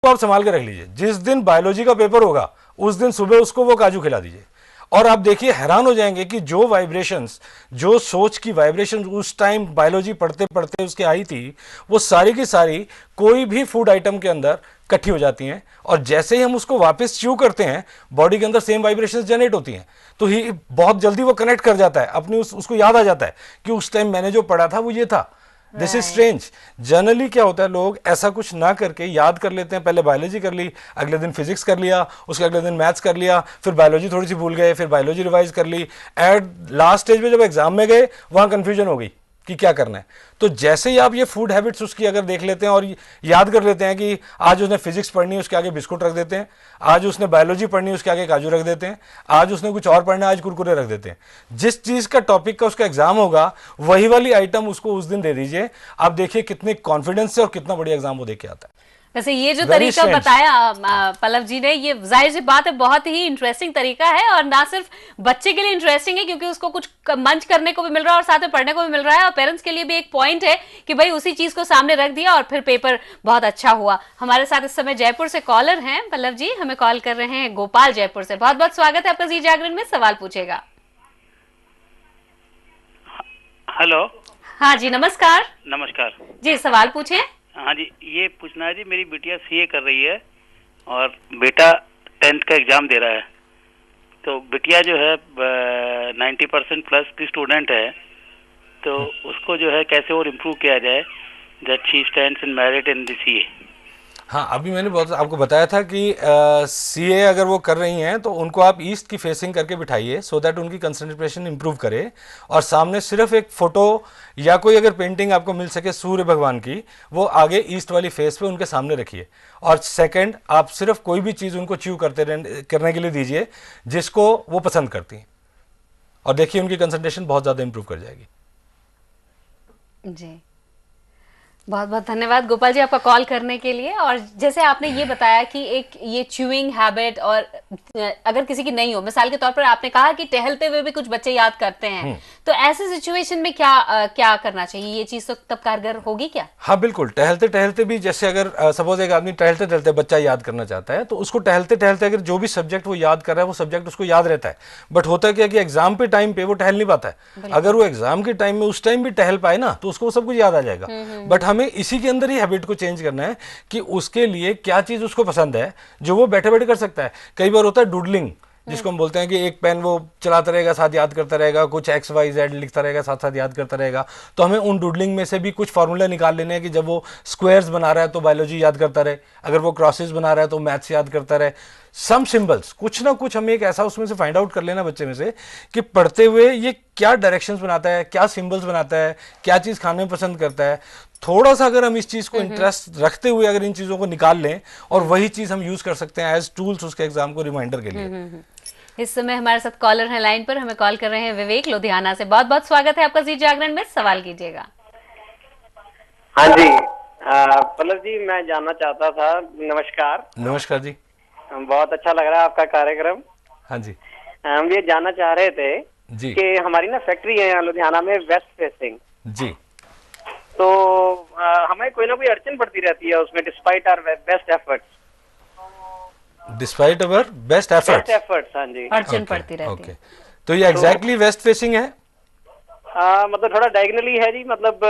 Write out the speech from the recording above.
आप संभाल के रख लीजिए, जिस दिन बायोलॉजी का पेपर होगा उस दिन सुबह उसको वो काजू खिला दीजिए, और आप देखिए हैरान हो जाएंगे कि जो वाइब्रेशंस, जो सोच की वाइब्रेशन उस टाइम बायोलॉजी पढ़ते पढ़ते उसके आई थी, वो सारी की सारी कोई भी फूड आइटम के अंदर इकट्ठी हो जाती हैं, और जैसे ही हम उसको वापस च्यू करते हैं बॉडी के अंदर सेम वाइब्रेशंस जनरेट होती हैं, तो ही बहुत जल्दी वो कनेक्ट कर जाता है अपनी, उसको याद आ जाता है कि उस टाइम मैंने जो पढ़ा था वो ये था। This is strange. जनरली क्या होता है, लोग ऐसा कुछ ना करके याद कर लेते हैं, पहले बायोलॉजी कर ली, अगले दिन फिजिक्स कर लिया, उसके अगले दिन मैथ्स कर लिया, फिर बायोलॉजी थोड़ी सी भूल गए, फिर बायोलॉजी रिवाइज कर ली, एट लास्ट स्टेज में जब एग्जाम में गए वहां कंफ्यूजन हो गई कि क्या करना है। तो जैसे ही आप ये फूड हैबिट्स उसकी अगर देख लेते हैं और याद कर लेते हैं कि आज उसने फिजिक्स पढ़नी है उसके आगे बिस्कुट रख देते हैं, आज उसने बायोलॉजी पढ़नी है उसके आगे काजू रख देते हैं, आज उसने कुछ और पढ़ना है आज कुरकुरे रख देते हैं, जिस चीज का टॉपिक का उसका एग्जाम होगा वही वाली आइटम उसको उस दिन दे दीजिए, आप देखिए कितने कॉन्फिडेंस से और कितना बढ़िया एग्जाम वो दे के आता है। वैसे ये जो तरीका बताया पल्लव जी ने, ये जाहिर सी बात है बहुत ही इंटरेस्टिंग तरीका है, और ना सिर्फ बच्चे के लिए इंटरेस्टिंग है क्योंकि उसको कुछ मंच करने को भी मिल रहा है और साथ में पढ़ने को भी मिल रहा है, और पेरेंट्स के लिए भी एक पॉइंट है कि भाई उसी चीज को सामने रख दिया और फिर पेपर बहुत अच्छा हुआ। हमारे साथ इस समय जयपुर से कॉलर हैं पल्लव जी, हमें कॉल कर रहे हैं गोपाल जयपुर से। बहुत बहुत स्वागत है आपका जी जागरण में, सवाल पूछेगा। हेलो। हाँ जी नमस्कार। नमस्कार जी, सवाल पूछे। हाँ जी, ये पूछना है जी, मेरी बिटिया सीए कर रही है और बेटा 10th का एग्जाम दे रहा है। तो बिटिया जो है 90% प्लस की स्टूडेंट है, तो उसको जो है कैसे और इम्प्रूव किया जाए that she stands in merit in the CA. हाँ, अभी मैंने बहुत आपको बताया था कि सीए अगर वो कर रही हैं तो उनको आप ईस्ट की फेसिंग करके बिठाइए सो दैट उनकी कंसंट्रेशन इंप्रूव करे, और सामने सिर्फ एक फोटो या कोई अगर पेंटिंग आपको मिल सके सूर्य भगवान की, वो आगे ईस्ट वाली फेस पे उनके सामने रखिए। और सेकंड, आप सिर्फ कोई भी चीज़ उनको च्यू करने के लिए दीजिए जिसको वो पसंद करती हैं, और देखिए उनकी कंसंट्रेशन बहुत ज़्यादा इंप्रूव कर जाएगी। जी, बहुत बहुत धन्यवाद गोपाल जी आपका कॉल करने के लिए। और जैसे आपने ये बताया कि एक ये च्यूइंग हैबिट, और अगर किसी की नहीं हो, मिसाल के तौर पर आपने कहा कि टहलते हुए भी कुछ बच्चे याद करते हैं, तो ऐसे सिचुएशन में क्या करना चाहिए? ये चीज तो तब कारगर होगी क्या? हाँ बिल्कुल, टहलते टहलते भी, जैसे अगर सपोज एक आदमी टहलते टहलते बच्चा याद करना चाहता है तो उसको टहलते टहलते अगर जो भी सब्जेक्ट वो याद कर रहा है वो सब्जेक्ट उसको याद रहता है, बट होता क्या कि एग्जाम पे टाइम पे वो टहल नहीं पाता है। अगर वो एग्जाम के टाइम में उस टाइम भी टहल पाए ना तो उसको सब कुछ याद आ जाएगा। बट हमें इसी के अंदर ही हैबिट को चेंज करना है कि उसके लिए क्या चीज उसको पसंद है जो वो बैठे बैठे कर सकता है। कई बार होता है डूडलिंग, जिसको हम बोलते हैं कि एक पेन वो चलाता रहेगा साथ याद करता रहेगा, कुछ XYZ लिखता रहेगा साथ साथ याद करता रहेगा। तो हमें उन डूडलिंग में से भी कुछ फॉर्मूला निकाल लेने हैं कि जब वो स्क्वायर्स बना रहा है तो बायोलॉजी याद करता रहे, अगर वो क्रॉसेस बना रहा है तो मैथ्स याद करता रहे। सम सिंबल्स, कुछ ना कुछ हमें एक ऐसा उसमें से फाइंड आउट कर लेना बच्चे में से कि पढ़ते हुए ये क्या डायरेक्शंस बनाता है, क्या सिंबल्स बनाता है, क्या चीज खाने में पसंद करता है। थोड़ा सा अगर हम इस चीज को इंटरेस्ट रखते हुए अगर इन चीजों को निकाल लें, और वही चीज हम यूज कर सकते हैं एज टूल्स उसके एग्जाम को रिमाइंडर के लिए। इस समय हमारे साथ कॉलर है लाइन पर, हमें कॉल कर रहे हैं विवेक लुधियाना से। बहुत बहुत स्वागत है आपका जी जागरण में, सवाल कीजिएगा। हाँ जी, पल्लव जी मैं जानना चाहता था। नमस्कार। नमस्कार जी। बहुत अच्छा लग रहा है आपका कार्यक्रम। हाँ जी। हम ये जानना चाह रहे थे जी कि हमारी ना फैक्ट्री है यहाँ लुधियाना में वेस्ट फेसिंग जी, तो हमें कोई ना कोई अड़चन पड़ती रहती है उसमें, despite our best efforts. Despite our best efforts. हाँ जी, अड़चन पड़ती रहती है। तो ये एग्जैक्टली वेस्ट फेसिंग है? मतलब थोड़ा डायगनली है जी, मतलब